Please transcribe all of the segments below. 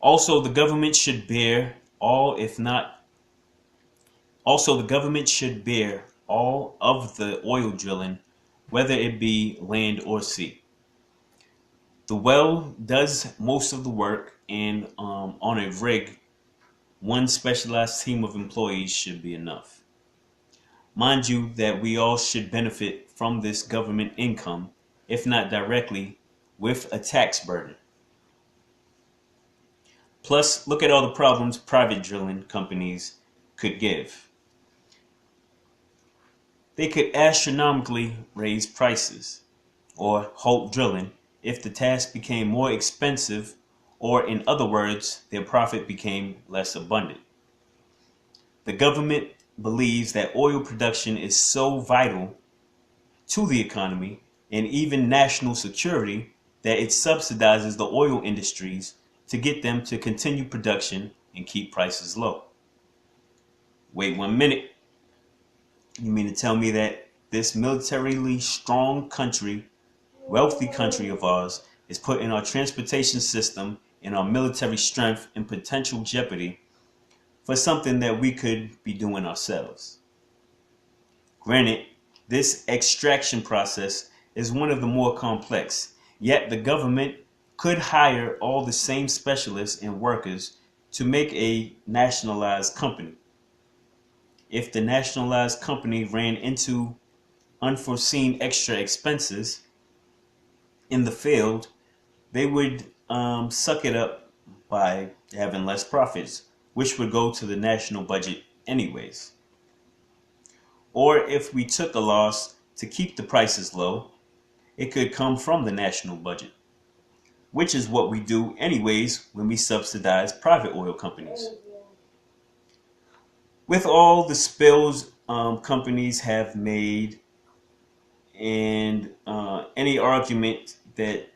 Also, the government should bear all, if not, also the government should bear all of the oil drilling, whether it be land or sea. The well does most of the work, and on a rig, one specialized team of employees should be enough. Mind you, that we all should benefit from this government income, if not directly, with a tax burden. Plus, look at all the problems private drilling companies could give. They could astronomically raise prices or halt drilling if the task became more expensive, or in other words, their profit became less abundant. The government believes that oil production is so vital to the economy and even national security that it subsidizes the oil industries to get them to continue production and keep prices low. Wait 1 minute. You mean to tell me that this militarily strong country, wealthy country of ours, is putting our transportation system and our military strength in potential jeopardy for something that we could be doing ourselves? Granted, this extraction process is one of the more complex, yet the government could hire all the same specialists and workers to make a nationalized company. If the nationalized company ran into unforeseen extra expenses in the field, they would suck it up by having less profits, which would go to the national budget anyways. Or if we took a loss to keep the prices low, it could come from the national budget, which is what we do anyways when we subsidize private oil companies. With all the spills companies have made, and any argument that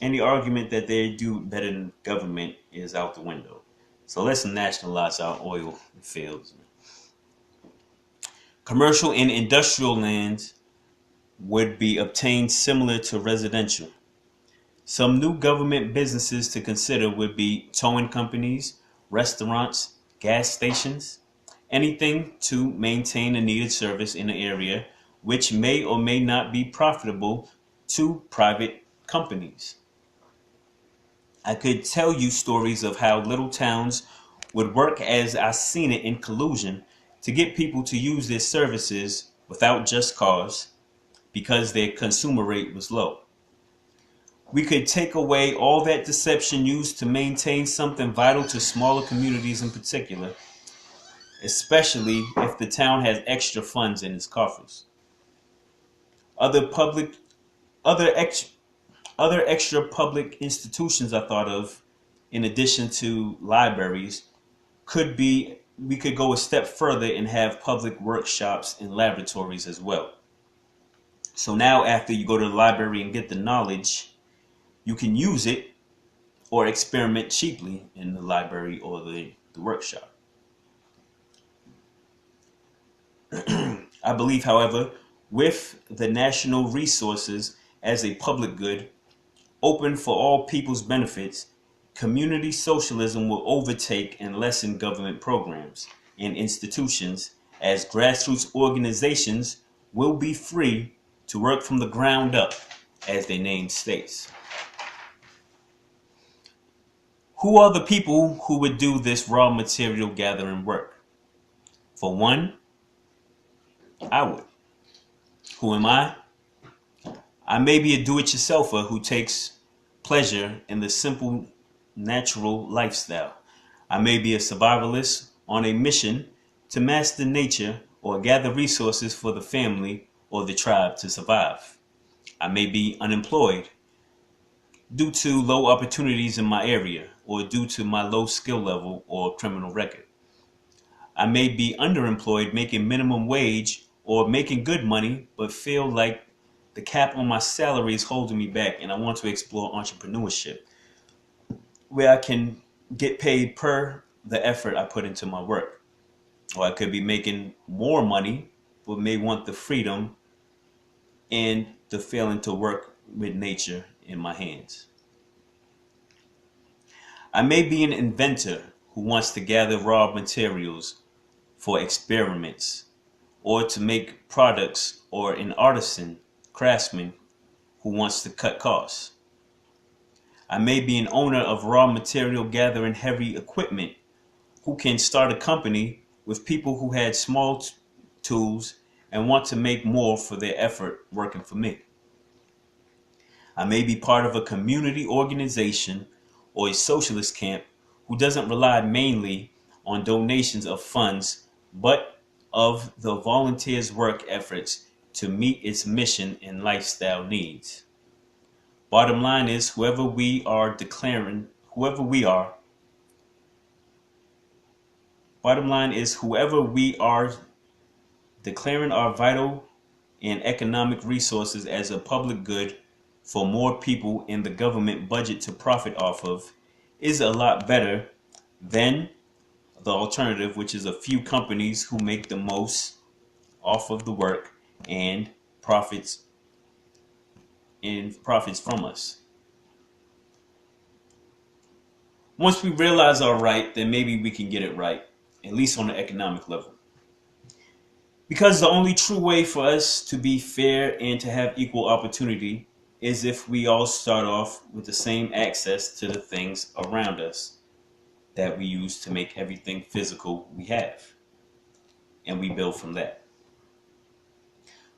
they do better than government is out the window. So let's nationalize our oil fields. Commercial and industrial lands would be obtained similar to residential. Some new government businesses to consider would be towing companies, restaurants, gas stations, anything to maintain a needed service in an area which may or may not be profitable to private companies. I could tell you stories of how little towns would work as I seen it in collusion to get people to use their services without just cause because their consumer rate was low. We could take away all that deception used to maintain something vital to smaller communities in particular, especially if the town has extra funds in its coffers. Other public, other ex, other extra public institutions I thought of, in addition to libraries, could be we could go a step further and have public workshops and laboratories as well. So now, after you go to the library and get the knowledge, you can use it or experiment cheaply in the library or the workshop. I believe, however, with the national resources as a public good open for all people's benefits, community socialism will overtake and lessen government programs and institutions as grassroots organizations will be free to work from the ground up, as their name states. Who are the people who would do this raw material gathering work? For one, I would. Who am I? I may be a do-it-yourselfer who takes pleasure in the simple, natural lifestyle. I may be a survivalist on a mission to master nature or gather resources for the family or the tribe to survive. I may be unemployed due to low opportunities in my area or due to my low skill level or criminal record. I may be underemployed making minimum wage or making good money but feel like the cap on my salary is holding me back and I want to explore entrepreneurship where I can get paid per the effort I put into my work. Or I could be making more money but may want the freedom and the feeling to work with nature in my hands. I may be an inventor who wants to gather raw materials for experiments or to make products, or an artisan, craftsman who wants to cut costs. I may be an owner of raw material gathering heavy equipment who can start a company with people who had small tools and want to make more for their effort working for me. I may be part of a community organization or a socialist camp who doesn't rely mainly on donations of funds, but of the volunteers' work efforts to meet its mission and lifestyle needs. Bottom line is, whoever we are declaring our vital and economic resources as a public good for more people in the government budget to profit off of is a lot better than the alternative, which is a few companies who make the most off of the work and profits from us. Once we realize our right, then maybe we can get it right, at least on the economic level. Because the only true way for us to be fair and to have equal opportunity is if we all start off with the same access to the things around us that we use to make everything physical we have. And we build from that.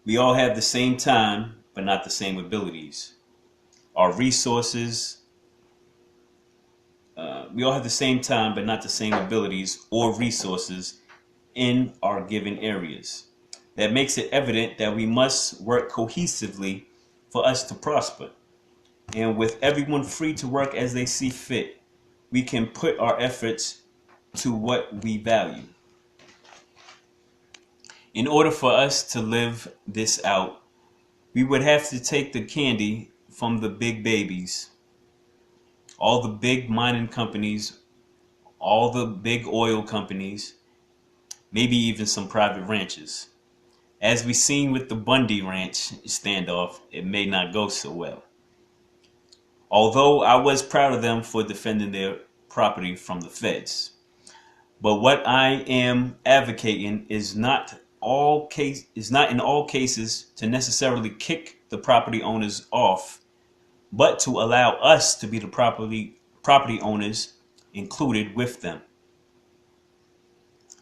We all have the same time, but not the same abilities. Our resources, we all have the same time, but not the same abilities or resources in our given areas. That makes it evident that we must work cohesively for us to prosper. And with everyone free to work as they see fit, we can put our efforts to what we value. In order for us to live this out, we would have to take the candy from the big babies, all the big mining companies, all the big oil companies, maybe even some private ranches. As we seen with the Bundy Ranch standoff, it may not go so well. Although I was proud of them for defending their property from the feds. But what I am advocating is not in all cases to necessarily kick the property owners off, but to allow us to be the property owners included with them.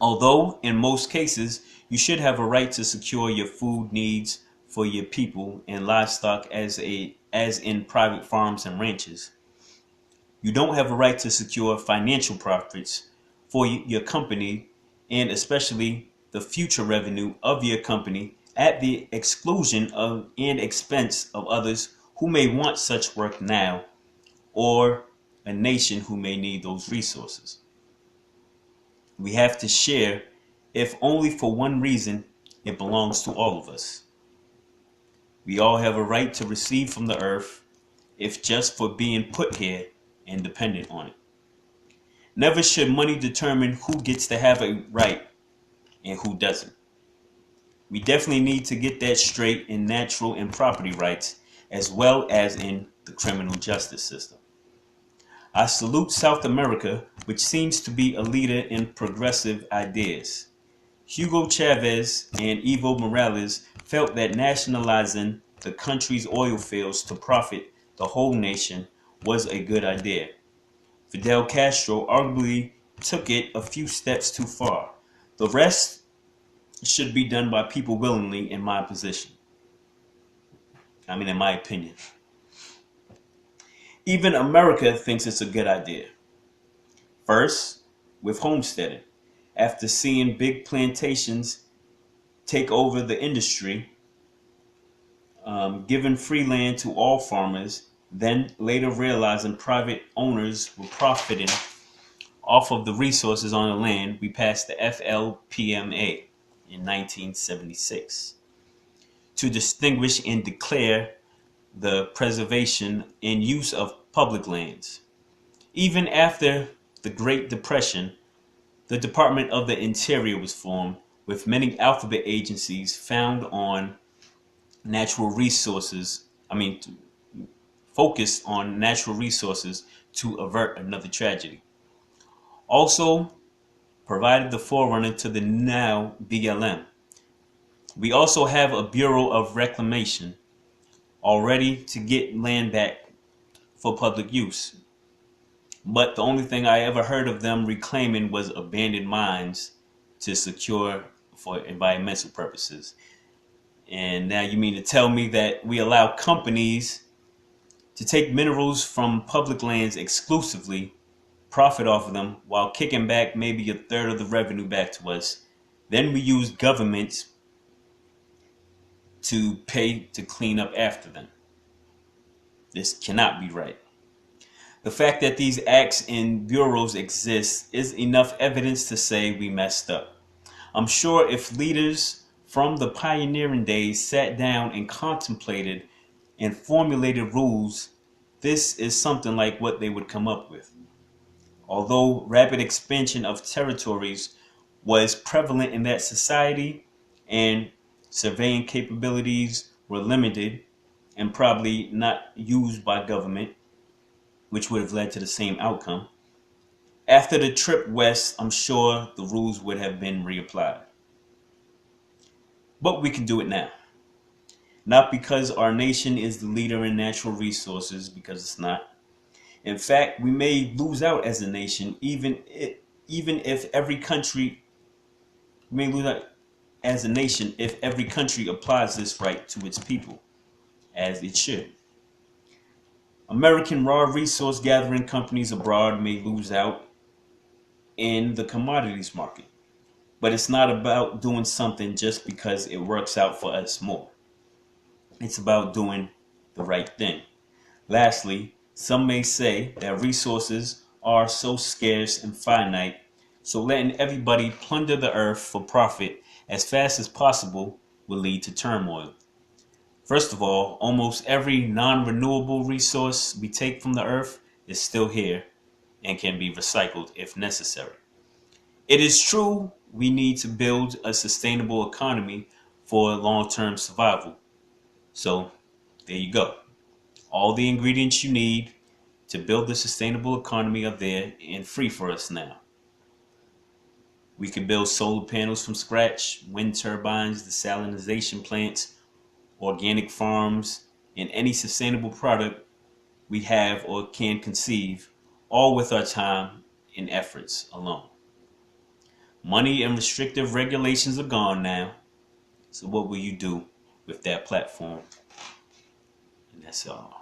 Although in most cases you should have a right to secure your food needs for your people and livestock as in private farms and ranches, you don't have a right to secure financial profits for your company, and especially the future revenue of your company at the exclusion of and expense of others who may want such work now, or a nation who may need those resources. We have to share, if only for one reason: it belongs to all of us. We all have a right to receive from the earth, if just for being put here and dependent on it. Never should money determine who gets to have a right and who doesn't. We definitely need to get that straight in natural and property rights, as well as in the criminal justice system. I salute South America, which seems to be a leader in progressive ideas. Hugo Chavez and Evo Morales felt that nationalizing the country's oil fields to profit the whole nation was a good idea. Fidel Castro arguably took it a few steps too far. The rest should be done by people willingly, in my opinion. Even America thinks it's a good idea. First, with homesteading. After seeing big plantations take over the industry, giving free land to all farmers, then later realizing private owners were profiting off of the resources on the land, we passed the FLPMA in 1976 to distinguish and declare the preservation and use of public lands. Even after the Great Depression, the Department of the Interior was formed, with many alphabet agencies found on natural resources, focused on natural resources to avert another tragedy. Also provided the forerunner to the now BLM. We also have a Bureau of Reclamation, already to get land back for public use. But the only thing I ever heard of them reclaiming was abandoned mines to secure for environmental purposes. And now you mean to tell me that we allow companies to take minerals from public lands exclusively, profit off of them, while kicking back maybe a third of the revenue back to us. Then we use governments to pay to clean up after them. This cannot be right. The fact that these acts and bureaus exist is enough evidence to say we messed up. I'm sure if leaders from the pioneering days sat down and contemplated and formulated rules, this is something like what they would come up with. Although rapid expansion of territories was prevalent in that society and surveying capabilities were limited and probably not used by government, which would have led to the same outcome. After the trip west, I'm sure the rules would have been reapplied. But we can do it now. Not because our nation is the leader in natural resources, because it's not. In fact, we may lose out as a nation, even if every country we may lose out as a nation if every country applies this right to its people, as it should. American raw resource gathering companies abroad may lose out in the commodities market, but it's not about doing something just because it works out for us more. It's about doing the right thing. Lastly, some may say that resources are so scarce and finite, so letting everybody plunder the earth for profit as fast as possible will lead to turmoil. First of all, almost every non-renewable resource we take from the earth is still here and can be recycled if necessary. It is true we need to build a sustainable economy for long-term survival. So there you go. All the ingredients you need to build a sustainable economy are there and free for us now. We can build solar panels from scratch, wind turbines, desalination plants, organic farms, and any sustainable product we have or can conceive, all with our time and efforts alone. Money and restrictive regulations are gone now. So what will you do with that platform? And that's all.